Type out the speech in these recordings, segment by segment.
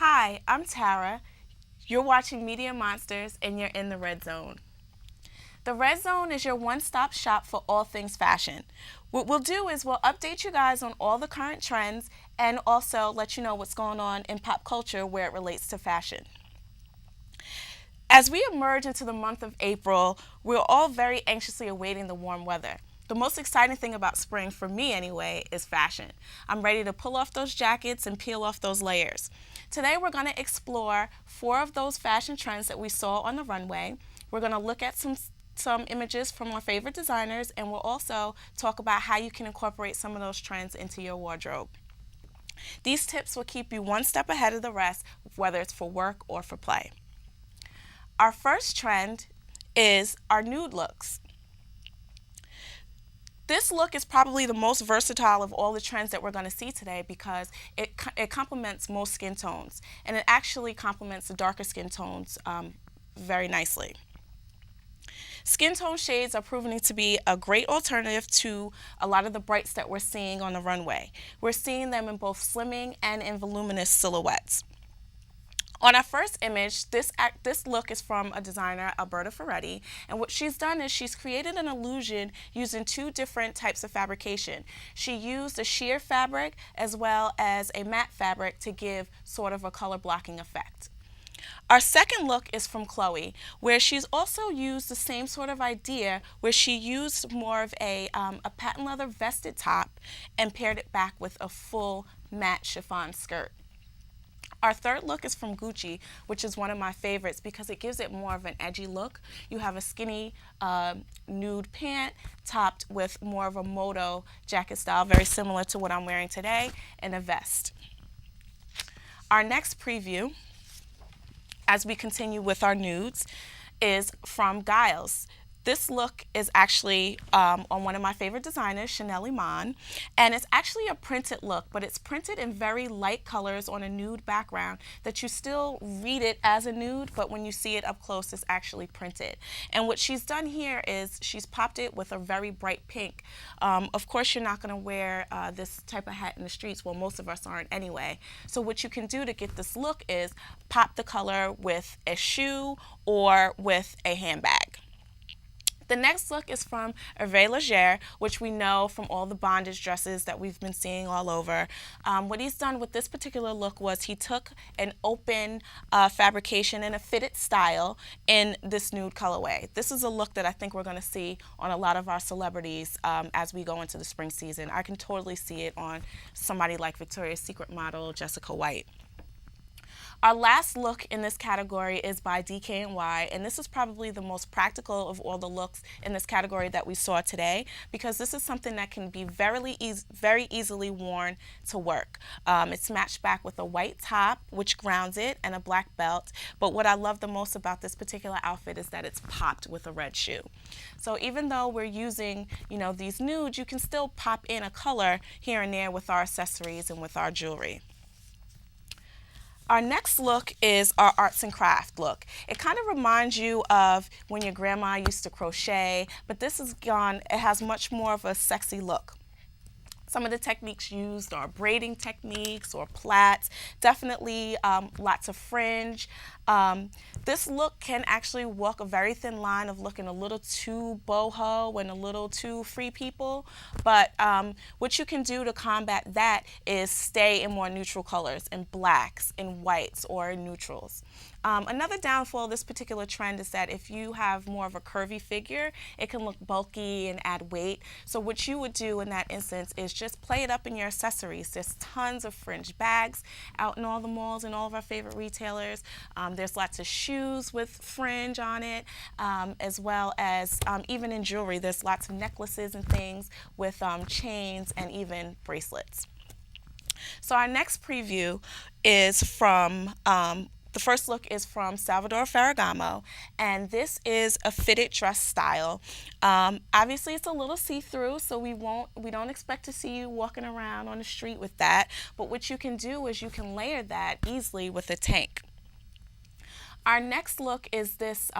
Hi, I'm Tara. You're watching Media Monsters and you're in the Red Zone. The Red Zone is your one stop shop for all things fashion. What we'll do is we'll update you guys on all the current trends and also let you know what's going on in pop culture where it relates to fashion. As we emerge into the month of April, we're all very anxiously awaiting the warm weather. The most exciting thing about spring, for me anyway, is fashion. I'm ready to pull off those jackets and peel off those layers. Today we're going to explore four of those fashion trends that we saw on the runway. We're going to look at some images from our favorite designers, and we'll also talk about how you can incorporate some of those trends into your wardrobe. These tips will keep you one step ahead of the rest, whether it's for work or for play. Our first trend is our nude looks. This look is probably the most versatile of all the trends that we're going to see today because it complements most skin tones, and it actually complements the darker skin tones very nicely. Skin tone shades are proving to be a great alternative to a lot of the brights that we're seeing on the runway. We're seeing them in both slimming and in voluminous silhouettes. On our first image, this look is from a designer, Alberta Ferretti, and what she's done is she's created an illusion using two different types of fabrication. She used a sheer fabric as well as a matte fabric to give sort of a color blocking effect. Our second look is from Chloe, where she's also used the same sort of idea, where she used more of a patent leather vested top and paired it back with a full matte chiffon skirt. Our third look is from Gucci, which is one of my favorites because it gives it more of an edgy look. You have a skinny nude pant topped with more of a moto jacket style, very similar to what I'm wearing today, and a vest. Our next preview, as we continue with our nudes, is from Giles. This look is actually on one of my favorite designers, Chanel Iman, and it's actually a printed look, but it's printed in very light colors on a nude background that you still read it as a nude, but when you see it up close, it's actually printed. And what she's done here is she's popped it with a very bright pink. Of course, you're not going to wear this type of hat in the streets. Well, most of us aren't anyway. So what you can do to get this look is pop the color with a shoe or with a handbag. The next look is from Hervé Leger, which we know from all the bondage dresses that we've been seeing all over. What he's done with this particular look was he took an open fabrication and a fitted style in this nude colorway. This is a look that I think we're going to see on a lot of our celebrities as we go into the spring season. I can totally see it on somebody like Victoria's Secret model Jessica White. Our last look in this category is by DKNY, and this is probably the most practical of all the looks in this category that we saw today because this is something that can be very easily worn to work. It's matched back with a white top, which grounds it, and a black belt, but what I love the most about this particular outfit is that it's popped with a red shoe. So even though we're using, these nudes, you can still pop in a color here and there with our accessories and with our jewelry. Our next look is our arts and craft look. It kind of reminds you of when your grandma used to crochet, but this is gone, it has much more of a sexy look. Some of the techniques used are braiding techniques or plaits, definitely lots of fringe. This look can actually walk a very thin line of looking a little too boho and a little too free people, but what you can do to combat that is stay in more neutral colors, in blacks, in whites, or in neutrals. Another downfall of this particular trend is that if you have more of a curvy figure, it can look bulky and add weight. So what you would do in that instance is just play it up in your accessories. There's tons of fringe bags out in all the malls and all of our favorite retailers. There's lots of shoes with fringe on it, as well as even in jewelry. There's lots of necklaces and things with chains and even bracelets. So our next preview is from the first look is from Salvador Ferragamo, and this is a fitted dress style. Obviously, it's a little see-through, so we don't expect to see you walking around on the street with that. But what you can do is you can layer that easily with a tank. Our next look is this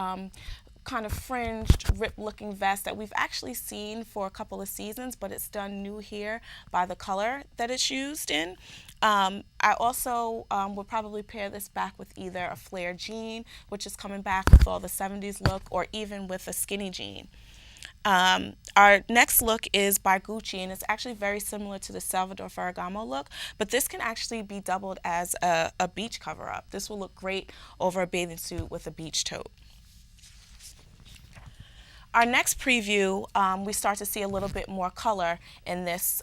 kind of fringed, ripped looking vest that we've actually seen for a couple of seasons, but it's done new here by the color that it's used in. I also would probably pair this back with either a flare jean, which is coming back with all the 70s look, or even with a skinny jean. Our next look is by Gucci, and it's actually very similar to the Salvador Ferragamo look, but this can actually be doubled as a beach cover-up. This will look great over a bathing suit with a beach tote. Our next preview, we start to see a little bit more color in this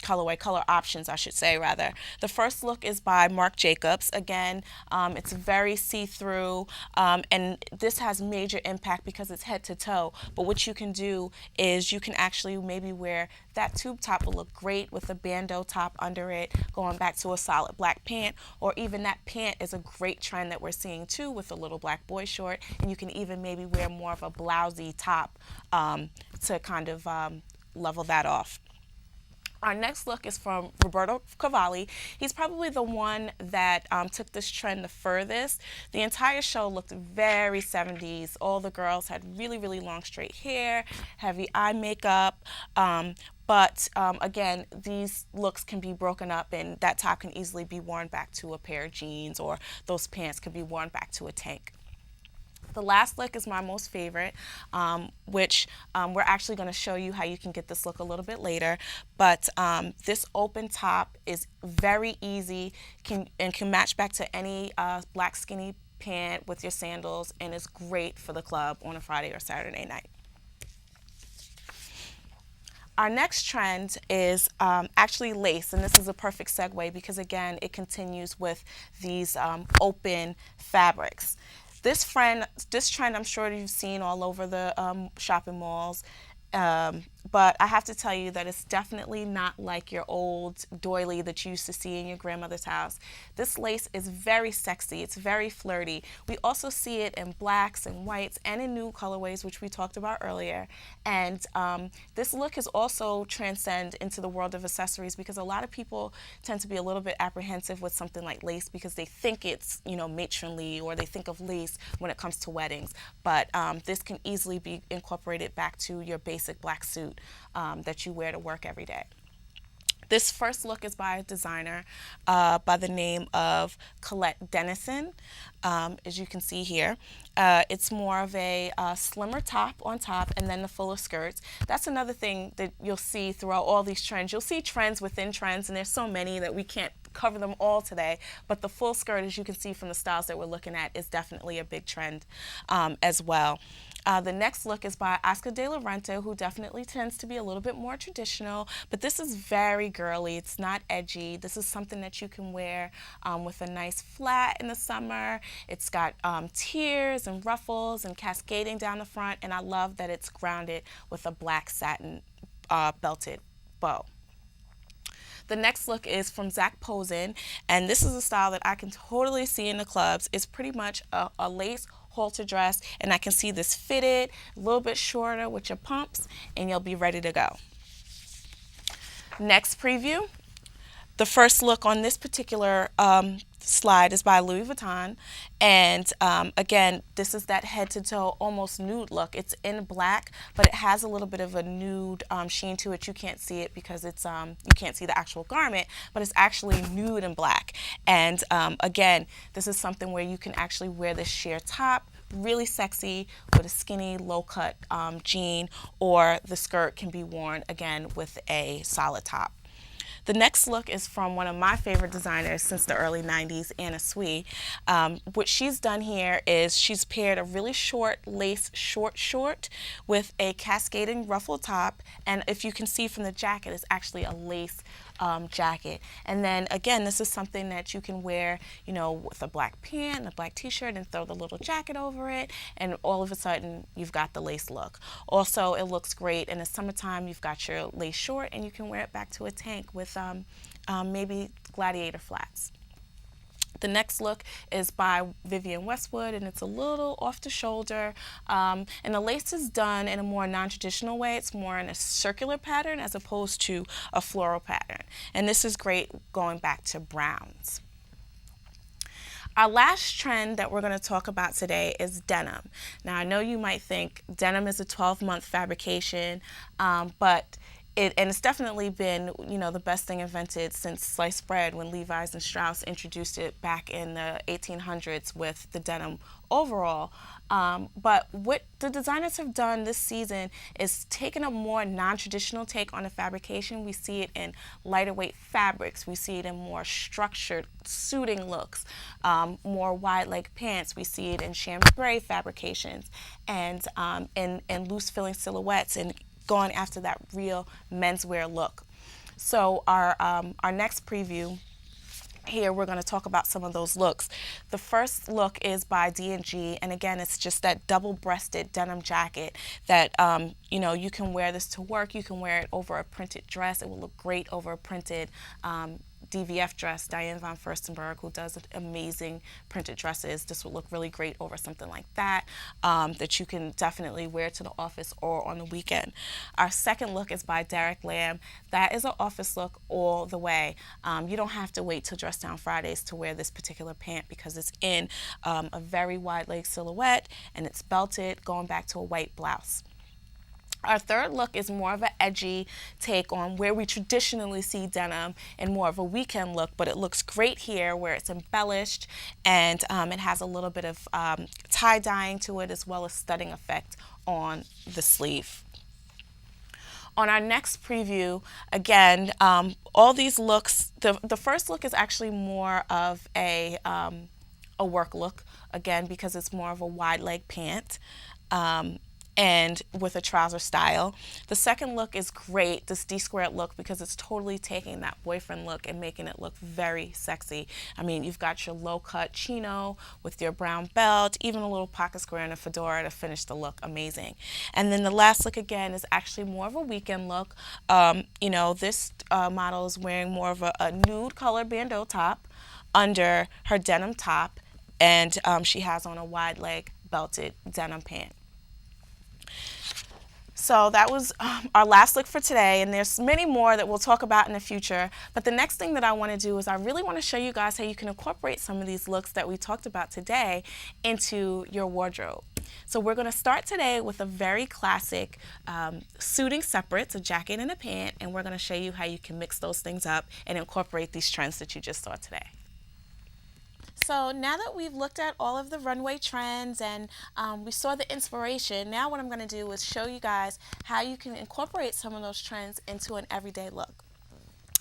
colorway, color options, I should say, rather. The first look is by Marc Jacobs. Again, it's very see-through, and this has major impact because it's head to toe. But what you can do is you can actually maybe wear that tube top will look great with a bandeau top under it, going back to a solid black pant, or even that pant is a great trend that we're seeing too with a little black boy short, and you can even maybe wear more of a blousy top to kind of level that off. Our next look is from Roberto Cavalli. He's probably the one that took this trend the furthest. The entire show looked very 70s. All the girls had really, really long straight hair, heavy eye makeup. But again, these looks can be broken up, and that top can easily be worn back to a pair of jeans, or those pants could be worn back to a tank. The last look is my most favorite, which we're actually going to show you how you can get this look a little bit later. But this open top is very easy and can match back to any black skinny pant with your sandals, and is great for the club on a Friday or Saturday night. Our next trend is actually lace, and this is a perfect segue because, again, it continues with these open fabrics. This trend I'm sure you've seen all over the shopping malls, but I have to tell you that it's definitely not like your old doily that you used to see in your grandmother's house. This lace is very sexy. It's very flirty. We also see it in blacks and whites and in new colorways, which we talked about earlier. And this look has also transcend into the world of accessories, because a lot of people tend to be a little bit apprehensive with something like lace because they think it's, you know, matronly, or they think of lace when it comes to weddings. But this can easily be incorporated back to your basic black suit that you wear to work every day. This first look is by a designer by the name of Colette Dennison, as you can see here. It's more of a slimmer top on top, and then the fuller skirts. That's another thing that you'll see throughout all these trends. You'll see trends within trends, and there's so many that we can't cover them all today, but the full skirt, as you can see from the styles that we're looking at, is definitely a big trend as well. The next look is by Oscar de la Renta, who definitely tends to be a little bit more traditional, but this is very girly. It's not edgy. This is something that you can wear with a nice flat in the summer. It's got tiers and ruffles and cascading down the front, and I love that it's grounded with a black satin belted bow. The next look is from Zac Posen, and this is a style that I can totally see in the clubs. It's pretty much a lace halter dress, and I can see this fitted, a little bit shorter with your pumps, and you'll be ready to go. Next preview. The first look on this particular slide is by Louis Vuitton, and again, this is that head-to-toe almost nude look. It's in black, but it has a little bit of a nude sheen to it. You can't see it because it's you can't see the actual garment, but it's actually nude and black. And again, this is something where you can actually wear this sheer top, really sexy, with a skinny low-cut jean, or the skirt can be worn again with a solid top. The next look is from one of my favorite designers since the early 90s, Anna Sui. What she's done here is she's paired a really short lace short with a cascading ruffle top, and if you can see from the jacket, it's actually a lace jacket. And then again, this is something that you can wear, you know, with a black pant and a black t-shirt and throw the little jacket over it, and all of a sudden you've got the lace look. Also, it looks great in the summertime. You've got your lace short, and you can wear it back to a tank with maybe gladiator flats. The next look is by Vivienne Westwood, and it's a little off the shoulder, and the lace is done in a more non-traditional way. It's more in a circular pattern as opposed to a floral pattern, and this is great going back to browns. Our last trend that we're going to talk about today is denim. Now, I know you might think denim is a 12-month fabrication, but it's definitely been, the best thing invented since sliced bread when Levi's and Strauss introduced it back in the 1800s with the denim overall. But what the designers have done this season is taken a more non-traditional take on the fabrication. We see it in lighter weight fabrics. We see it in more structured suiting looks, more wide leg pants. We see it in chambray fabrications and in loose filling silhouettes and going after that real menswear look. So our next preview here, we're going to talk about some of those looks. The first look is by D&G, and again, it's just that double-breasted denim jacket that you can wear this to work. You can wear it over a printed dress. It will look great over a printed DVF dress. Diane von Furstenberg, who does amazing printed dresses, this would look really great over something like that, that you can definitely wear to the office or on the weekend. Our second look is by Derek Lam. That is an office look all the way. You don't have to wait till Dress Down Fridays to wear this particular pant because it's in a very wide leg silhouette and it's belted, going back to a white blouse. Our third look is more of an edgy take on where we traditionally see denim and more of a weekend look, but it looks great here where it's embellished and it has a little bit of tie-dyeing to it as well as studding effect on the sleeve. On our next preview, again, all these looks, the first look is actually more of a work look, again, because it's more of a wide leg pant. And with a trouser style. The second look is great, this D-squared look, because it's totally taking that boyfriend look and making it look very sexy. I mean, you've got your low-cut chino with your brown belt, even a little pocket square and a fedora to finish the look amazing. And then the last look, again, is actually more of a weekend look. This model is wearing more of a nude color bandeau top under her denim top, and she has on a wide leg belted denim pant. So that was our last look for today, and there's many more that we'll talk about in the future. But the next thing that I want to do is I really want to show you guys how you can incorporate some of these looks that we talked about today into your wardrobe. So we're going to start today with a very classic suiting separates, a jacket and a pant, and we're going to show you how you can mix those things up and incorporate these trends that you just saw today. So now that we've looked at all of the runway trends and we saw the inspiration, now what I'm going to do is show you guys how you can incorporate some of those trends into an everyday look.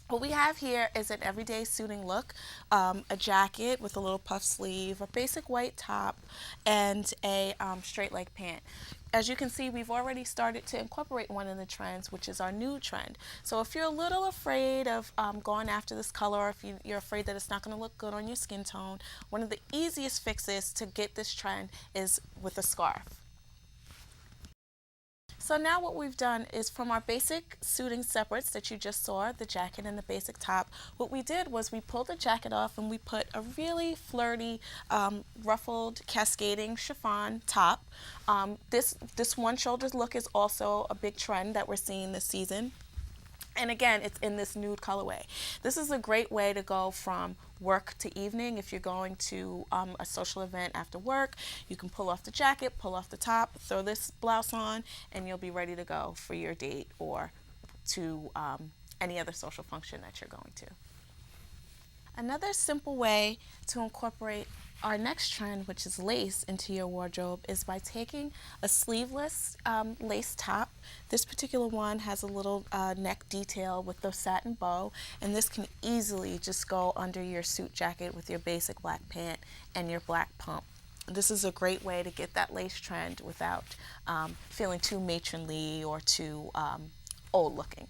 What we have here is an everyday suiting look, a jacket with a little puff sleeve, a basic white top, and a straight leg pant. As you can see, we've already started to incorporate one of the trends, which is our nude trend. So if you're a little afraid of going after this color, or if you're afraid that it's not going to look good on your skin tone, one of the easiest fixes to get this trend is with a scarf. So now what we've done is from our basic suiting separates that you just saw, the jacket and the basic top, what we did was we pulled the jacket off and we put a really flirty, ruffled, cascading chiffon top. This one shoulder look is also a big trend that we're seeing this season. And again, it's in this nude colorway. This is a great way to go from work to evening. If you're going to a social event after work, you can pull off the jacket, pull off the top, throw this blouse on, and you'll be ready to go for your date or to any other social function that you're going to. Another simple way to incorporate our next trend, which is lace, into your wardrobe is by taking a sleeveless lace top. This particular one has a little neck detail with the satin bow, and this can easily just go under your suit jacket with your basic black pant and your black pump. This is a great way to get that lace trend without feeling too matronly or too old looking.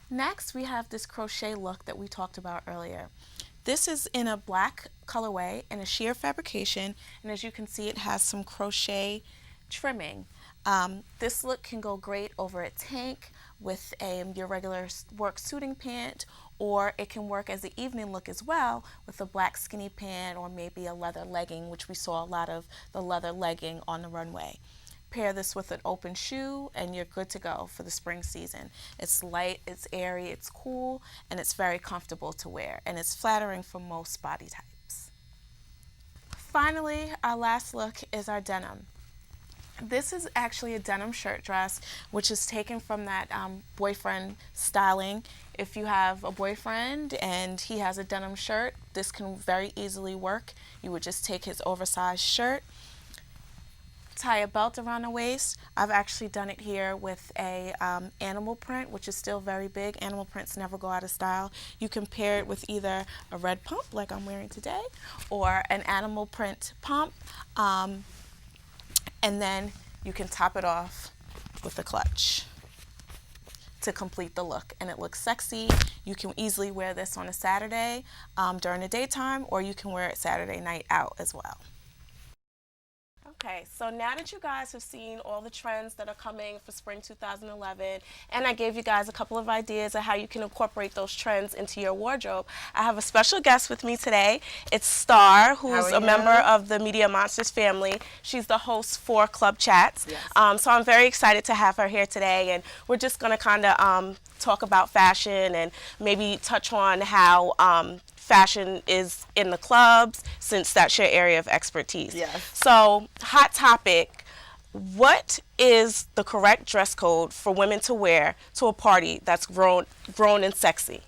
Next, we have this crochet look that we talked about earlier. This is in a black colorway and a sheer fabrication, and as you can see, it has some crochet trimming. This look can go great over a tank with your regular work suiting pant, or it can work as an evening look as well with a black skinny pant or maybe a leather legging, which we saw a lot of the leather legging on the runway. Pair this with an open shoe and you're good to go for the spring season. It's light, it's airy, it's cool, and it's very comfortable to wear, and it's flattering for most body types. finally, our last look is our denim. This is actually a denim shirt dress, which is taken from that boyfriend styling. If you have a boyfriend and he has a denim shirt, this can very easily work. You would just take his oversized shirt, tie a belt around the waist. I've actually done it here with a animal print, which is still very big. Animal prints never go out of style. You can pair it with either a red pump, like I'm wearing today, or an animal print pump. And then you can top it off with a clutch to complete the look, and it looks sexy. You can easily wear this on a Saturday during the daytime, or you can wear it Saturday night out as well. Okay, so now that you guys have seen all the trends that are coming for spring 2011, and I gave you guys a couple of ideas of how you can incorporate those trends into your wardrobe, I have a special guest with me today. It's Star, who's a member of the Media Monsters family. She's the host for Club Chats. Yes. So I'm very excited to have her here today, and we're just going to kind of talk about fashion and maybe touch on how fashion is in the clubs, since that's your area of expertise. Yes. So, hot topic, what is the correct dress code for women to wear to a party that's grown and sexy?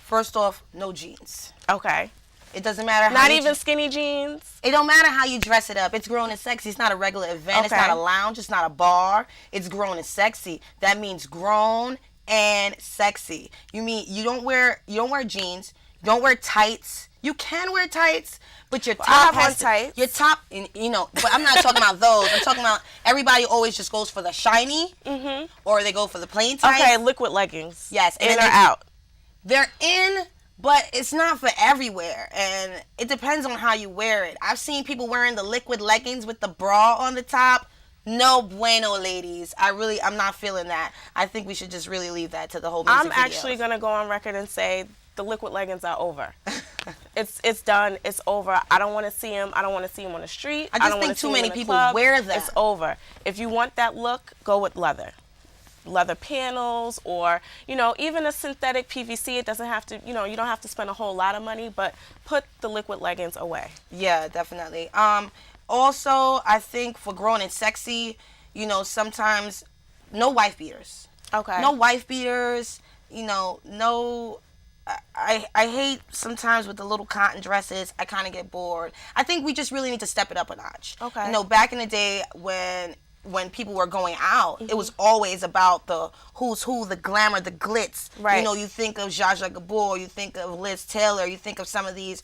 First off, no jeans. Okay. It doesn't matter how Not even skinny jeans? It don't matter how you dress it up. It's grown and sexy. It's not a regular event. Okay. It's not a lounge. It's not a bar. It's grown and sexy. That means grown and sexy. You don't wear jeans. Don't wear tights. You can wear tights, but your top has tights. Your top, but I'm not talking about those. I'm talking about everybody always just goes for the shiny, or they go for the plain tights. Okay, liquid leggings. Yes, in or out. They're in, but it's not for everywhere, and it depends on how you wear it. I've seen people wearing the liquid leggings with the bra on the top. No bueno, ladies. I'm not feeling that. I think we should just really leave that to the whole music I'm actually going to go on record and say the liquid leggings are over. It's done. It's over. I don't want to see them. I don't want to see them on the street. I just think too many people wear them. It's over. If you want that look, go with leather panels, or even a synthetic PVC. It doesn't have to, you don't have to spend a whole lot of money, but put the liquid leggings away. Yeah, definitely. Also, I think for grown and sexy, sometimes no wife beaters. Okay. No wife beaters. No. I hate sometimes with the little cotton dresses. I kind of get bored. I think we just really need to step it up a notch. Okay. Back in the day when people were going out, it was always about the who's who, the glamour, the glitz. Right. You think of Zsa Zsa Gabor, you think of Liz Taylor, you think of some of these,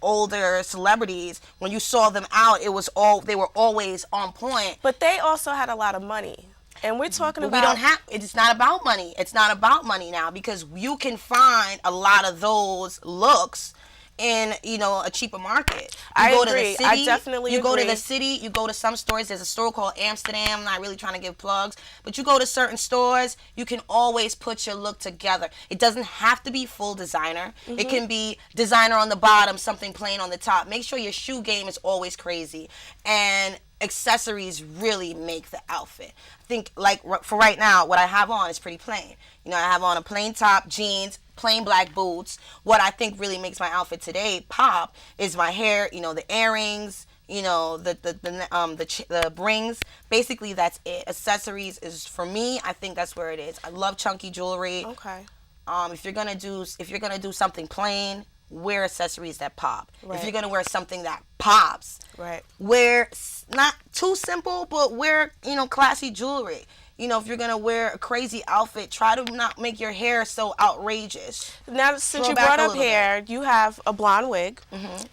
older celebrities. When you saw them out, they were always on point. But they also had a lot of money. And we're talking about... It's not about money. It's not about money now, because you can find a lot of those looks in, a cheaper market. I agree. I definitely agree. You go to the city, you go to some stores. There's a store called Amsterdam. I'm not really trying to give plugs, but you go to certain stores, you can always put your look together. It doesn't have to be full designer. It can be designer on the bottom, something plain on the top. Make sure your shoe game is always crazy. And accessories really make the outfit. I think, like, for right now, what I have on is pretty plain. I have on a plain top, jeans, plain black boots. What I think really makes my outfit today pop is my hair, the earrings, the rings. Basically, that's it. Accessories is, for me, I think that's where it is. I love chunky jewelry. Okay. If you're gonna do something plain, wear accessories that pop. Right. If you're gonna wear something that pops, right, wear not too simple, but wear classy jewelry. If you're gonna wear a crazy outfit, try to not make your hair so outrageous. Now, since you brought up hair, you have a blonde wig,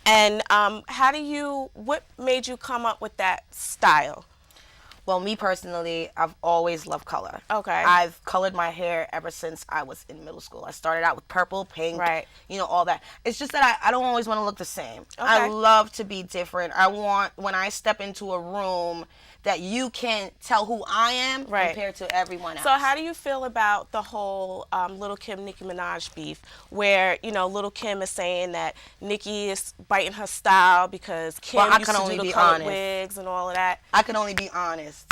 and what made you come up with that style? Well, me personally, I've always loved color. Okay. I've colored my hair ever since I was in middle school. I started out with purple, pink, right, all that. It's just that I don't always want to look the same. Okay. I love to be different. I want, when I step into a room, that you can tell who I am, right, compared to everyone else. So how do you feel about the whole Lil' Kim, Nicki Minaj beef, where, Lil' Kim is saying that Nicki is biting her style because Kim used to do the colored wigs and all of that? I can only be honest.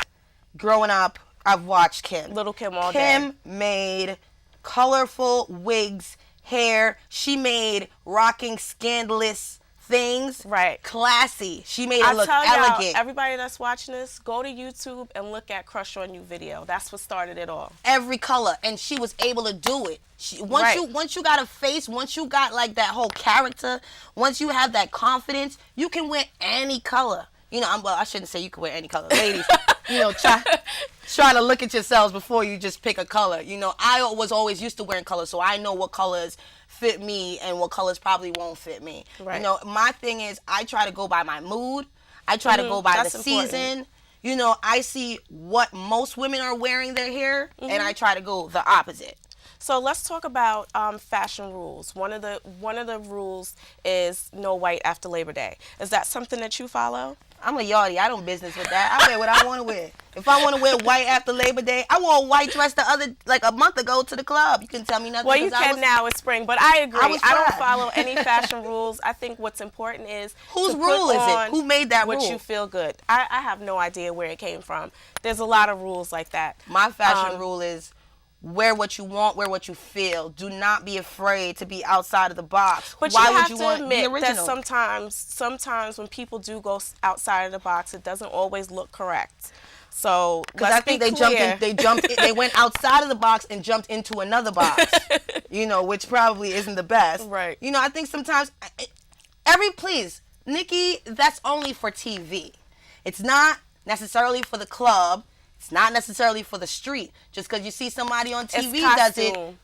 Growing up, I've watched Kim. Lil' Kim all day. Kim made colorful wigs, hair. She made rocking scandalous things. Right. Classy. She made it I look tell elegant. y'all, everybody that's watching this, go to YouTube and look at Crush on You video. That's what started it all. Every color, and she was able to do it. Once you got a face, once you got like that whole character, once you have that confidence, you can wear any color. You know, I shouldn't say you can wear any color, ladies. You know, try to look at yourselves before you just pick a color. You know, I was always used to wearing colors, so I know what colors fit me and what colors probably won't fit me. Right. You know, my thing is I try to go by my mood. I try to go by the season. You know, I see what most women are wearing their hair, and I try to go the opposite. So let's talk about fashion rules. One of the rules is no white after Labor Day. Is that something that you follow? I'm a yardie. I don't business with that. I wear what I want to wear. If I want to wear white after Labor Day, I wore a white dress a month ago to the club. You can tell me nothing. Well, you can now. It's spring, but I agree. I don't fine. follow any fashion rules. I think what's important is whose to rule put is on it? Who made that rule? What you feel good. I have no idea where it came from. There's a lot of rules like that. My fashion rule is wear what you want, wear what you feel. Do not be afraid to be outside of the box. But Why you have would you to want admit the original? that sometimes when people do go outside of the box, it doesn't always look correct. So because I think they went outside of the box and jumped into another box. You know, which probably isn't the best. Right. You know, I think sometimes please, Nikki, that's only for TV. It's not necessarily for the club. It's not necessarily for the street. Just because you see somebody on TV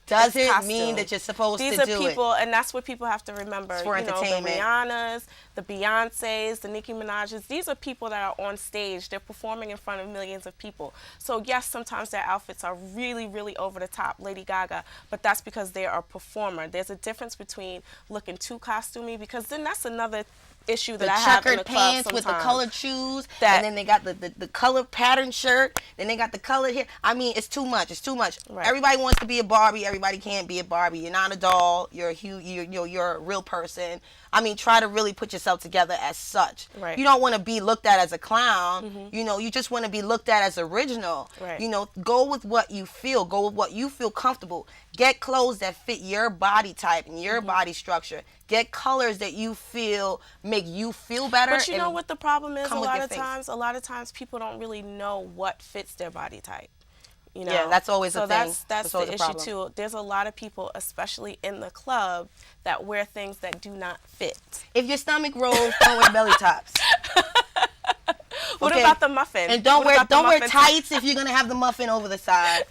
doesn't mean that you're supposed to do it. These are people, and that's what people have to remember. It's for entertainment. The Rihannas, the Beyoncés, the Nicki Minaj's. These are people that are on stage. They're performing in front of millions of people. So yes, sometimes their outfits are really, really over the top, Lady Gaga, but that's because they're a performer. There's a difference between looking too costumey, because then that's another issue that I have in the club pants with the colored shoes, and then they got the colored pattern shirt, then they got the colored hair. I mean, it's too much. It's too much. Right. Everybody wants to be a Barbie. Everybody can't be a Barbie. You're not a doll. You're a real person. I mean, try to really put yourself together as such. Right. You don't want to be looked at as a clown. You know, you just want to be looked at as original. Right. You know, go with what you feel. Go with what you feel comfortable. Get clothes that fit your body type and your body structure. Get colors that you feel make you feel better. But you know what the problem is? A lot of times people don't really know what fits their body type. You know? Yeah, that's always a thing. So that's the issue too. There's a lot of people, especially in the club, that wear things that do not fit. If your stomach rolls, don't wear belly tops. What about the muffin? And don't wear tights if you're gonna have the muffin over the side.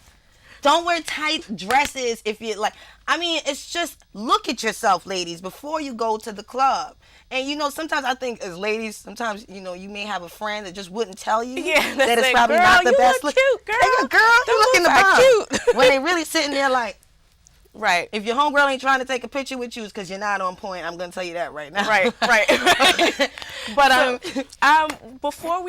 Don't wear tight dresses if you like. I mean, it's just look at yourself, ladies, before you go to the club. And you know, sometimes I think as ladies, sometimes you know you may have a friend that just wouldn't tell you that it's probably not the best. Look cute, girl. Hey, girl, you looking the bomb. Cute. When they really sitting there like. Right. If your homegirl ain't trying to take a picture with you, it's because you're not on point. I'm gonna tell you that right now. Right. But before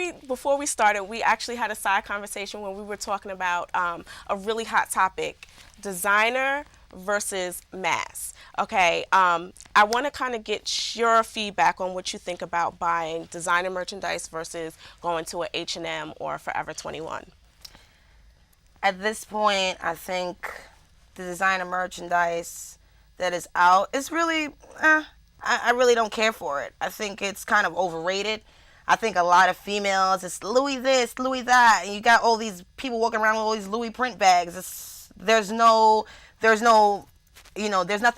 we started, we actually had a side conversation when we were talking about a really hot topic: designer versus mass. Okay. I want to kind of get your feedback on what you think about buying designer merchandise versus going to a H&M or Forever 21. At this point, I think the designer merchandise that is out is really, I really don't care for it. I think it's kind of overrated. I think a lot of females, it's Louis this, Louis that, and you got all these people walking around with all these Louis print bags. There's nothing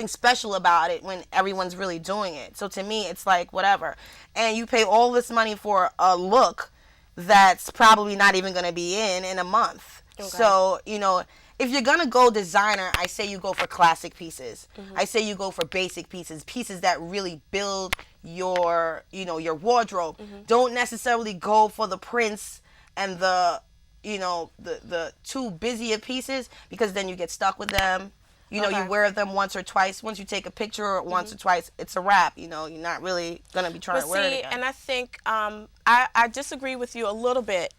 special about it when everyone's really doing it. So to me, it's like whatever. And you pay all this money for a look that's probably not even going to be in a month. Okay. So, you know, if you're going to go designer, I say you go for classic pieces. I say you go for basic pieces that really build your wardrobe. Don't necessarily go for the prints and the too busy of pieces, because then you get stuck with them. You know, you wear them once or twice. Once you take a picture once or twice, it's a wrap. You know, you're not really going to be trying to wear it again. And I think I disagree with you a little bit.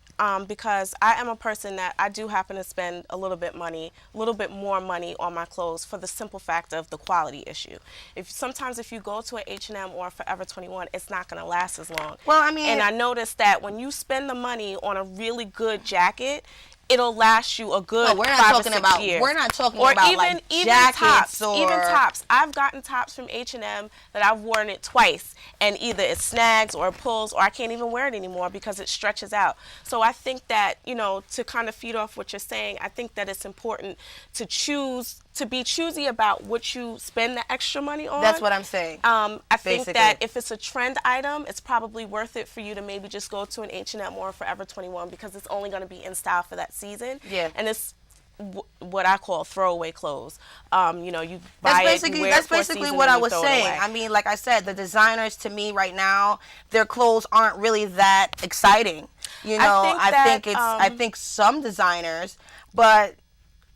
Because I am a person that I do happen to spend a little bit more money on my clothes for the simple fact of the quality issue. Sometimes if you go to an H&M or Forever 21, it's not going to last as long. Well, I mean, and I noticed that when you spend the money on a really good jacket, it'll last you a good No, we're not 5 or talking 6 about. years. We're not talking Or about even like even jackets tops, or even tops. I've gotten tops from H&M that I've worn it twice, and either it snags or it pulls, or I can't even wear it anymore because it stretches out. So I think that, to kind of feed off what you're saying, I think that it's important to be choosy about what you spend the extra money on. That's what I'm saying. I think Basically. that if it's a trend item, it's probably worth it for you to maybe just go to an H&M or Forever 21 because it's only going to be in style for that season. Yeah. And it's what I call throwaway clothes. You buy it, you wear That's it for a basically season what and I you was throw it saying. away. I mean, like I said, the designers to me right now, their clothes aren't really that exciting. I think some designers, but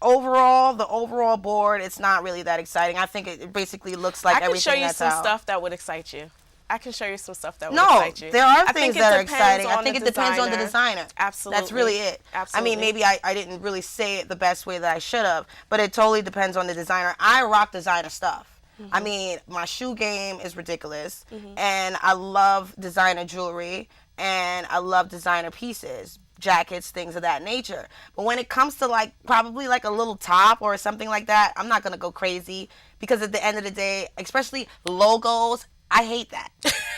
overall, the overall board, it's not really that exciting. I think it basically looks like everything that's out. I can show you some stuff that would excite you. I can show you some stuff that would No, excite you. there are I things think that it are depends exciting. I on think the it depends on the designer. designer. Absolutely. That's really it. Absolutely. I mean, maybe I didn't really say it the best way that I should have, but it totally depends on the designer. I rock designer stuff. I mean, my shoe game is ridiculous, and I love designer jewelry, and I love designer pieces, jackets, things of that nature. But when it comes to like probably like a little top or something like that, I'm not gonna go crazy because at the end of the day, especially logos, I hate that.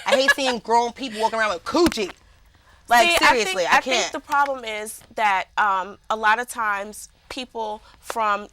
I hate seeing grown people walking around with Coochie. Like, See, seriously, I can't. think the problem is that a lot of times people from,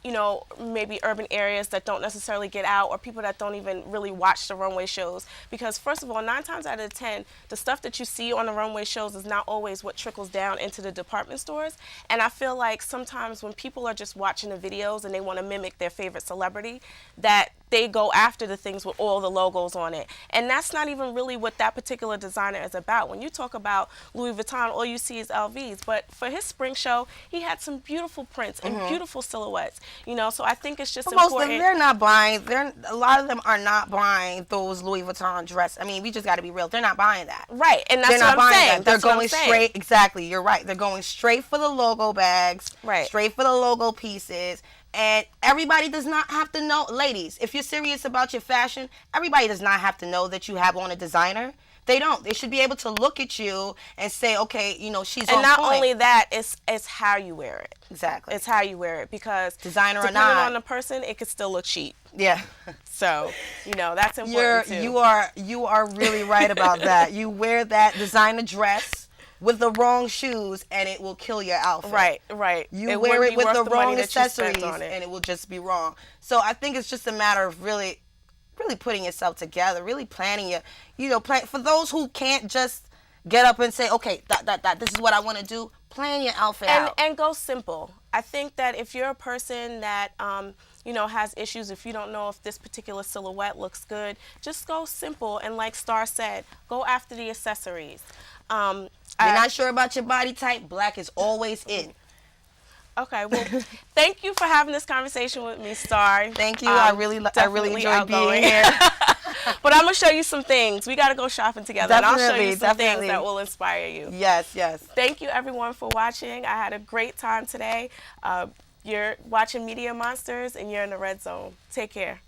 maybe urban areas that don't necessarily get out, or people that don't even really watch the runway shows. Because first of all, 9 times out of 10, the stuff that you see on the runway shows is not always what trickles down into the department stores. And I feel like sometimes when people are just watching the videos and they want to mimic their favorite celebrity, that they go after the things with all the logos on it. And that's not even really what that particular designer is about. When you talk about Louis Vuitton, all you see is LVs. But for his spring show, he had some beautiful prints and beautiful silhouettes. So I think it's just important. Most of them, they're not buying. A lot of them are not buying those Louis Vuitton dresses. I mean, we just got to be real. They're not buying that. Right, and that's they're not what I'm buying saying. that. They're That's what I'm going saying. straight. Exactly, you're right. They're going straight for the logo bags. Right. Straight for the logo pieces. And everybody does not have to know, ladies, if you're serious about your fashion, everybody does not have to know that you have on a designer. They don't. They should be able to look at you and say, okay, she's on And not point. only that, it's how you wear it. Exactly. It's how you wear it, because Designer or depending not. on the person, it could still look cheap. Yeah. So, that's important too. You are really right about that. You wear that designer dress with the wrong shoes and it will kill your outfit. Right. You wear it with the wrong accessories on it. and it will just be wrong. So I think it's just a matter of really putting yourself together, really planning plan for those who can't just get up and say, okay, this is what I want to do. Plan your outfit out. And go simple. I think that if you're a person that has issues, if you don't know if this particular silhouette looks good, just go simple. And like Star said, go after the accessories. You're not sure about your body type, black is always in. Okay, well, thank you for having this conversation with me, Star. Thank you. I really enjoyed being here. But I'm going to show you some things. We got to go shopping together. Definitely, and I'll show you some things that will inspire you. Yes. Thank you, everyone, for watching. I had a great time today. You're watching Media Monsters, and you're in the Red Zone. Take care.